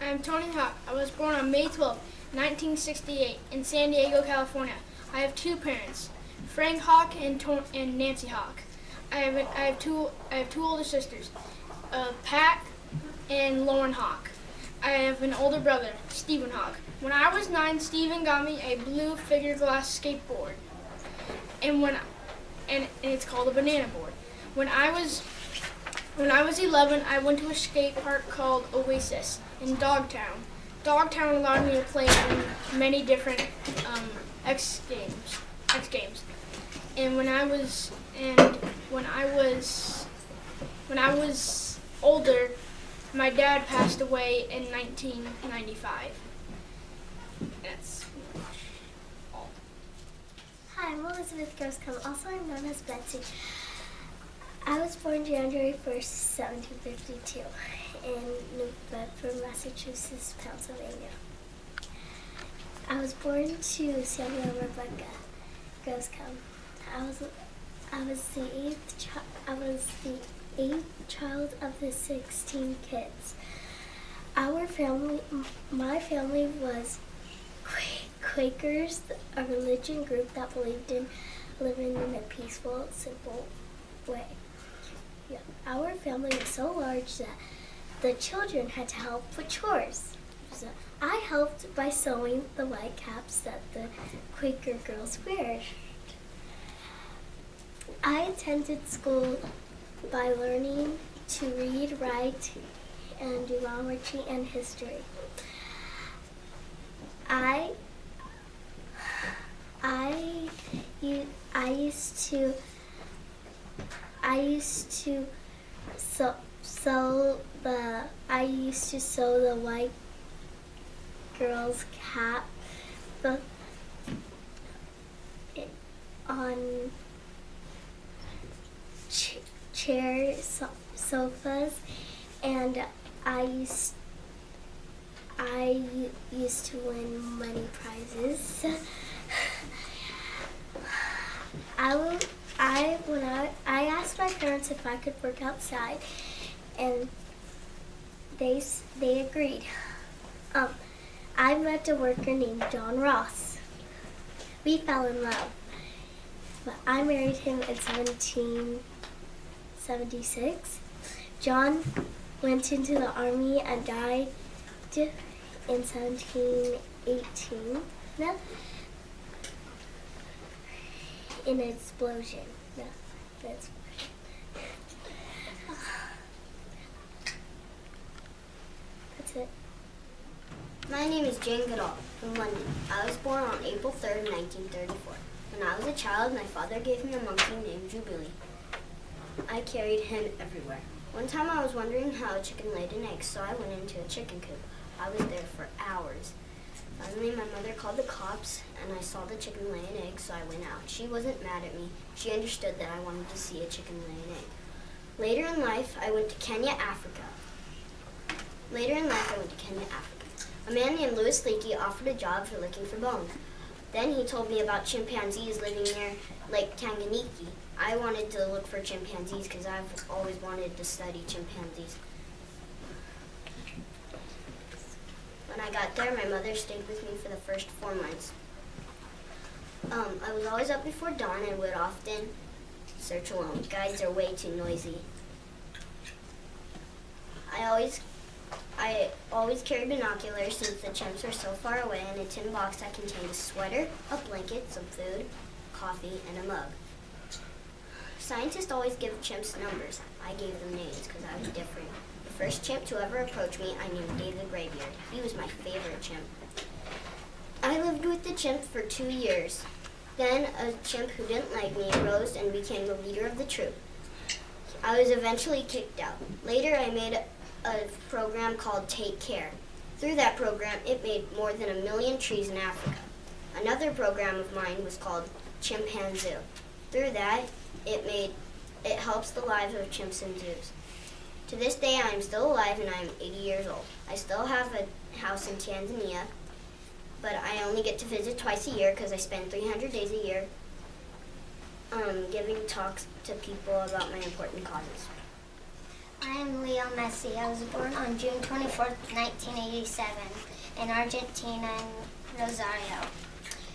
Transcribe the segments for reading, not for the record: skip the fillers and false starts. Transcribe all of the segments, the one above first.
I am Tony Hawk. I was born on May 12, 1968, in San Diego, California. I have two parents, Frank Hawk and Nancy Hawk. I have two older sisters, Pat and Lauren Hawk. I have an older brother, Stephen Hawk. When I was 9, Stephen got me a blue figure glass skateboard, and it's called a banana board. When I was 11, I went to a skate park called Oasis in Dogtown. Dogtown allowed me to play in many different X Games. And when I was older, my dad passed away in 1995. That's all. Hi, I'm Elizabeth Groscombe, also I'm known as Betsy. I was born January 1st, 1752, in New Bedford, Massachusetts, Pennsylvania. I was born to Samuel and Rebecca Groscombe. I was the eighth child of the 16 kids. My family was Quakers, a religion group that believed in living in a peaceful, simple way. Yeah. Our family was so large that the children had to help with chores. So I helped by sewing the white caps that the Quaker girls wear. I attended school by learning to read, write, and do geography and history. I used to sew the white girl's cap on chairs, sofas, and I used to win many prizes. I asked my parents if I could work outside, and they agreed. I met a worker named John Ross. We fell in love, but I married him in 1776. John went into the army and died in 1718 in an explosion. That's it. My name is Jane Goodall from London. I was born on April 3rd, 1934. When I was a child, my father gave me a monkey named Jubilee. I carried him everywhere. One time I was wondering how a chicken laid an egg, so I went into a chicken coop. I was there for hours. Finally, my mother called the cops, and I saw the chicken lay an egg, so I went out. She wasn't mad at me. She understood that I wanted to see a chicken lay an egg. Later in life, I went to Kenya, Africa. A man named Louis Leakey offered a job for looking for bones. Then he told me about chimpanzees living near Lake Tanganyika. I wanted to look for chimpanzees because I've always wanted to study chimpanzees. When I got there, my mother stayed with me for the first 4 months. I was always up before dawn and would often search alone. Guides are way too noisy. I always carried binoculars since the chimps are so far away. In a tin box that contained a sweater, a blanket, some food, coffee, and a mug. Scientists always give chimps numbers. I gave them names because I was different. The first chimp to ever approach me, I named David Graybeard. He was my favorite chimp. I lived with the chimp for 2 years. Then a chimp who didn't like me rose and became the leader of the troop. I was eventually kicked out. Later, I made a program called Take Care. Through that program, it made more than 1 million trees in Africa. Another program of mine was called Chimpanzee. Through that, it helps the lives of chimps in zoos. To this day, I am still alive and I am 80 years old. I still have a house in Tanzania, but I only get to visit twice a year because I spend 300 days a year giving talks to people about my important causes. I am Leo Messi. I was born on June 24th, 1987 in Argentina in Rosario.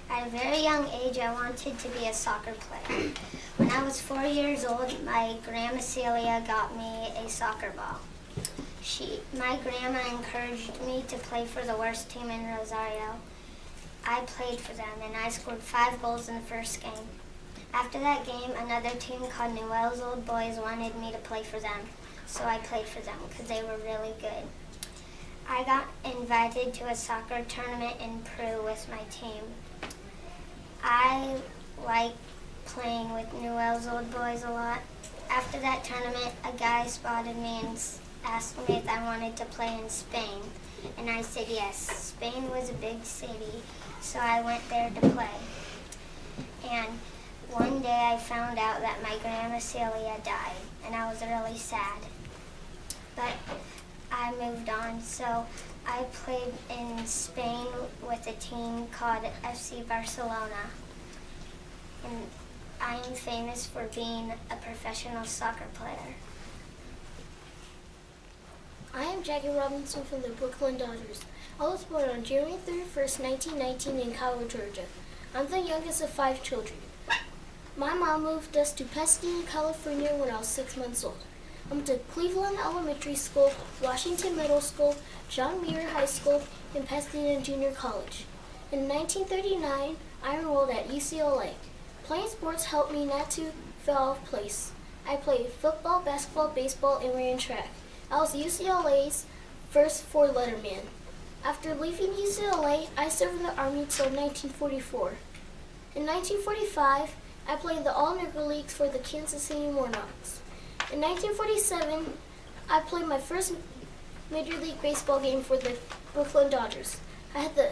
At a very young age, I wanted to be a soccer player. When I was 4 years old, my grandma Celia got me a soccer ball. My grandma encouraged me to play for the worst team in Rosario. I played for them, and I scored 5 goals in the first game. After that game, another team called Newell's Old Boys wanted me to play for them, so I played for them because they were really good. I got invited to a soccer tournament in Peru with my team. I like playing with Newell's Old Boys a lot. After that tournament, a guy spotted me and asked me if I wanted to play in Spain, and I said yes. Spain was a big city, so I went there to play. And one day I found out that my grandma Celia died, and I was really sad. But I moved on, so I played in Spain with a team called FC Barcelona. And I am famous for being a professional soccer player. I am Jackie Robinson from the Brooklyn Dodgers. I was born on January 31st, 1919 in Cairo, Georgia. I'm the youngest of 5 children. My mom moved us to Pasadena, California when I was 6 months old. I went to Cleveland Elementary School, Washington Middle School, John Muir High School, and Pasadena Junior College. In 1939, I enrolled at UCLA. Playing sports helped me not to fall off place. I played football, basketball, baseball, and ran track. I was UCLA's first 4-letter man. After leaving UCLA, I served in the Army until 1944. In 1945, I played in the All-Negro Leagues for the Kansas City Monarchs. In 1947, I played my first Major League Baseball game for the Brooklyn Dodgers. I had the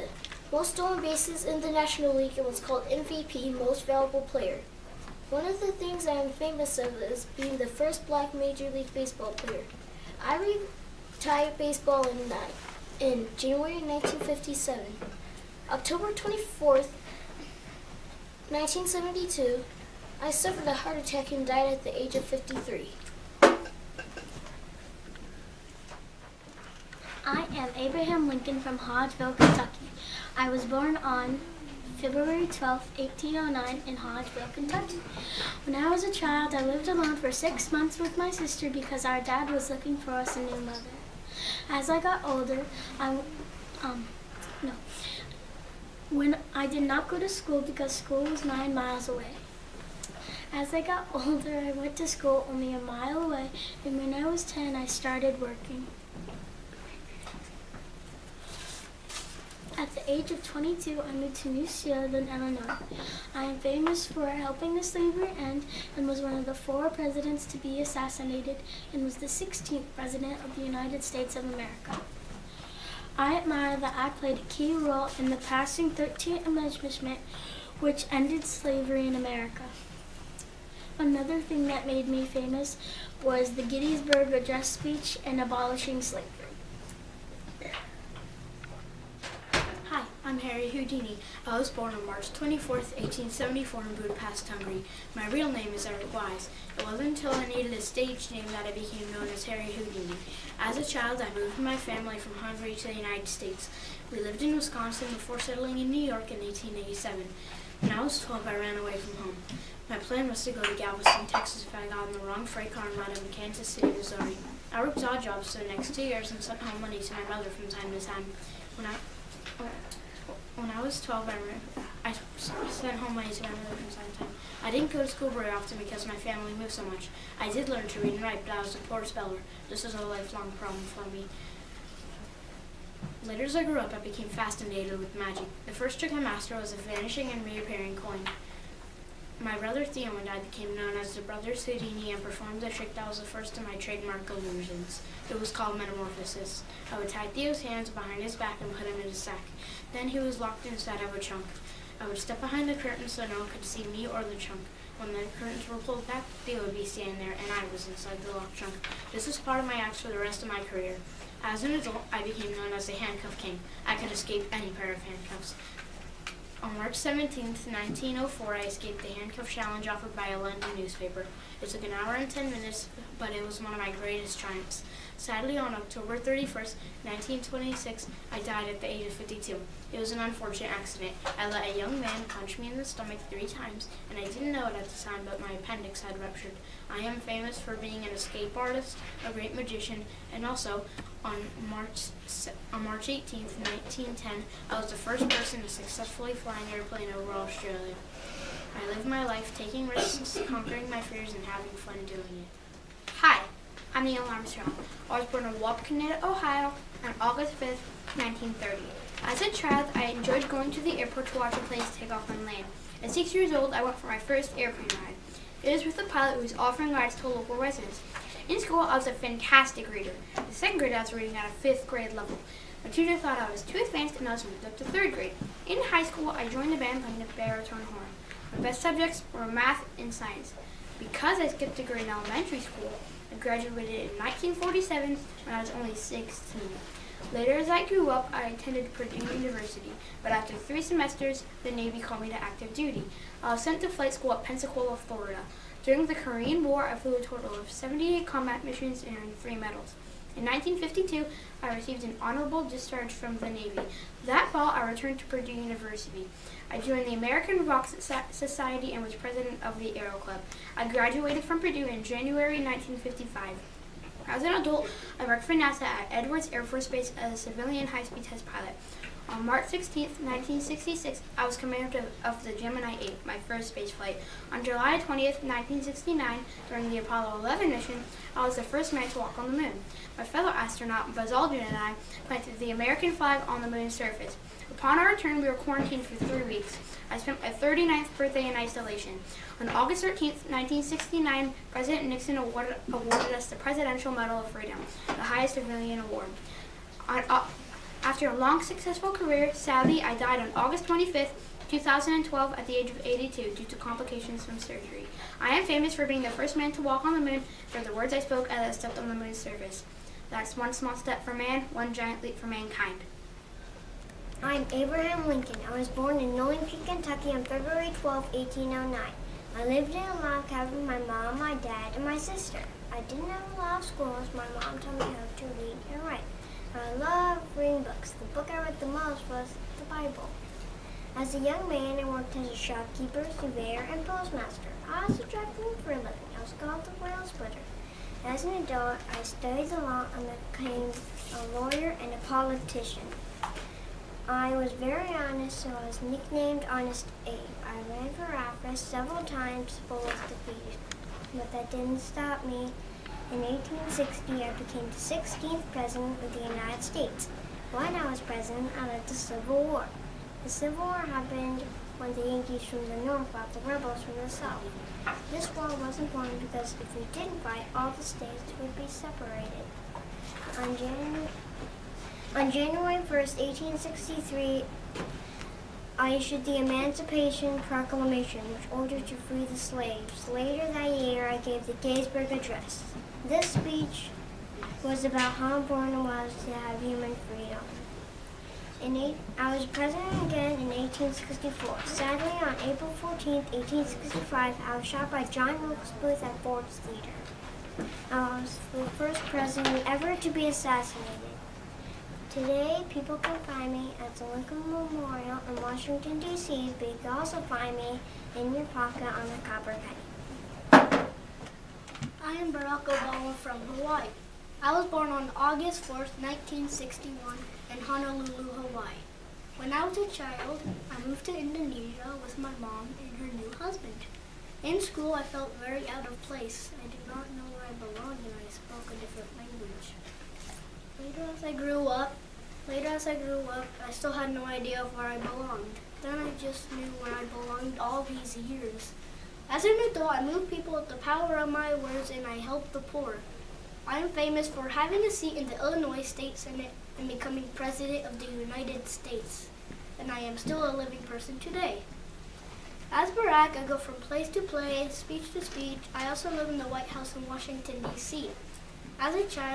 most stolen bases in the National League and was called MVP, Most Valuable Player. One of the things I am famous of is being the first black Major League Baseball player. I retired baseball in January 1957. October 24th, 1972, I suffered a heart attack and died at the age of 53. I am Abraham Lincoln from Hodgeville, Kentucky. I was born on February 12, 1809 in Hodgeville, Kentucky. When I was a child, I lived alone for 6 months with my sister because our dad was looking for us a new mother. As I got older, when I did not go to school because school was 9 miles away. As I got older, I went to school only a mile away, and when I was 10, I started working. At the age of 22, I moved to New Zealand, Illinois. I am famous for helping the slavery end and was one of the 4 presidents to be assassinated and was the 16th president of the United States of America. I admire that I played a key role in the passing 13th Amendment, which ended slavery in America. Another thing that made me famous was the Gettysburg Address speech and abolishing slavery. Hi, I'm Harry Houdini. I was born on March 24th, 1874 in Budapest, Hungary. My real name is Eric Wise. It wasn't until I needed a stage name that I became known as Harry Houdini. As a child, I moved with my family from Hungary to the United States. We lived in Wisconsin before settling in New York in 1887. When I was 12, I ran away from home. My plan was to go to Galveston, Texas if I got on the wrong freight car and wound up in Kansas City, Missouri. I worked odd jobs for the next 2 years and sent home money to my mother from time to time. When I was 12, I sent home money to my mother from time to time. I didn't go to school very often because my family moved so much. I did learn to read and write, but I was a poor speller. This was a lifelong problem for me. Later as I grew up, I became fascinated with magic. The first trick I mastered was a vanishing and reappearing coin. My brother Theo and I became known as the Brothers Houdini and performed a trick that was the first of my trademark illusions. It was called metamorphosis. I would tie Theo's hands behind his back and put him in a sack. Then he was locked inside of a trunk. I would step behind the curtain so no one could see me or the trunk. When the curtains were pulled back, Theo would be standing there and I was inside the locked trunk. This was part of my acts for the rest of my career. As an adult, I became known as the Handcuff King. I could escape any pair of handcuffs. On March 17, 1904, I escaped the handcuff challenge offered by a London newspaper. It took an hour and 10 minutes, but it was one of my greatest triumphs. Sadly, on October 31st, 1926, I died at the age of 52. It was an unfortunate accident. I let a young man punch me in the stomach 3 times, and I didn't know it at the time, but my appendix had ruptured. I am famous for being an escape artist, a great magician, and also on March 18th, 1910, I was the first person to successfully fly an airplane over Australia. I live my life taking risks, conquering my fears, and having fun doing it. Hi, I'm Neil Armstrong. I was born in Wapakoneta, Ohio on August 5th, 1930. As a child, I enjoyed going to the airport to watch a plane take off and land. At 6 years old, I went for my first airplane ride. It was with a pilot who was offering rides to local residents. In school, I was a fantastic reader. In the 2nd grade, I was reading at a 5th grade level. My tutor thought I was too advanced, and I was moved up to 3rd grade. In high school, I joined the band playing the baritone horn. My best subjects were math and science. Because I skipped a grade in elementary school, I graduated in 1947 when I was only 16. Later, as I grew up, I attended Purdue University, but after 3 semesters, the Navy called me to active duty. I was sent to flight school at Pensacola, Florida. During the Korean War, I flew a total of 78 combat missions and earned 3 medals. In 1952, I received an honorable discharge from the Navy. That fall, I returned to Purdue University. I joined the American Rocket Society and was president of the Aero Club. I graduated from Purdue in January 1955. As an adult, I worked for NASA at Edwards Air Force Base as a civilian high-speed test pilot. On March 16, 1966, I was commander of the Gemini 8, my first space flight. On July 20, 1969, during the Apollo 11 mission, I was the first man to walk on the moon. My fellow astronaut, Buzz Aldrin, and I planted the American flag on the moon's surface. Upon our return, we were quarantined for 3 weeks. I spent my 39th birthday in isolation. On August 13, 1969, President Nixon awarded us the Presidential Medal of Freedom, the highest civilian award. After a long, successful career, sadly, I died on August 25th, 2012 at the age of 82 due to complications from surgery. I am famous for being the first man to walk on the moon, for the words I spoke as I stepped on the moon's surface. That's one small step for man, one giant leap for mankind. I'm Abraham Lincoln. I was born in Nowling Peak, Kentucky on February 12, 1809. I lived in a log cabin with my mom, my dad, and my sister. I didn't have a lot of schools. My mom taught me how to read and write. I love reading books. The book I read the most was the Bible. As a young man, I worked as a shopkeeper, surveyor, and postmaster. I also drive food for a living. I was called the rail splitter. As an adult, I studied the law and became a lawyer and a politician. I was very honest, so I was nicknamed Honest Abe. I ran for office several times but was defeated. But that didn't stop me. In 1860, I became the 16th president of the United States. When I was president, I led the Civil War. The Civil War happened when the Yankees from the north fought the rebels from the south. This war was important because if we didn't fight, all the states would be separated. On January 1st, 1863, I issued the Emancipation Proclamation, which ordered to free the slaves. Later that year, I gave the Gettysburg Address. This speech was about how important it was to have human freedom. I was president again in 1864. Sadly, on April 14, 1865, I was shot by John Wilkes Booth at Ford's Theater. I was the first president ever to be assassinated. Today, people can find me at the Lincoln Memorial in Washington, D.C., but you can also find me in your pocket on a copper penny. I am Barack Obama from Hawaii. I was born on August 4th, 1961 in Honolulu, Hawaii. When I was a child, I moved to Indonesia with my mom and her new husband. In school, I felt very out of place. I did not know where I belonged and I spoke a different language. Later as I grew up, I still had no idea of where I belonged. Then I just knew where I belonged all these years. As an adult, I moved people with the power of my words and I helped the poor. I am famous for having a seat in the Illinois State Senate and becoming President of the United States. And I am still a living person today. As Barack, I go from place to place, speech to speech. I also live in the White House in Washington, D.C. As a child,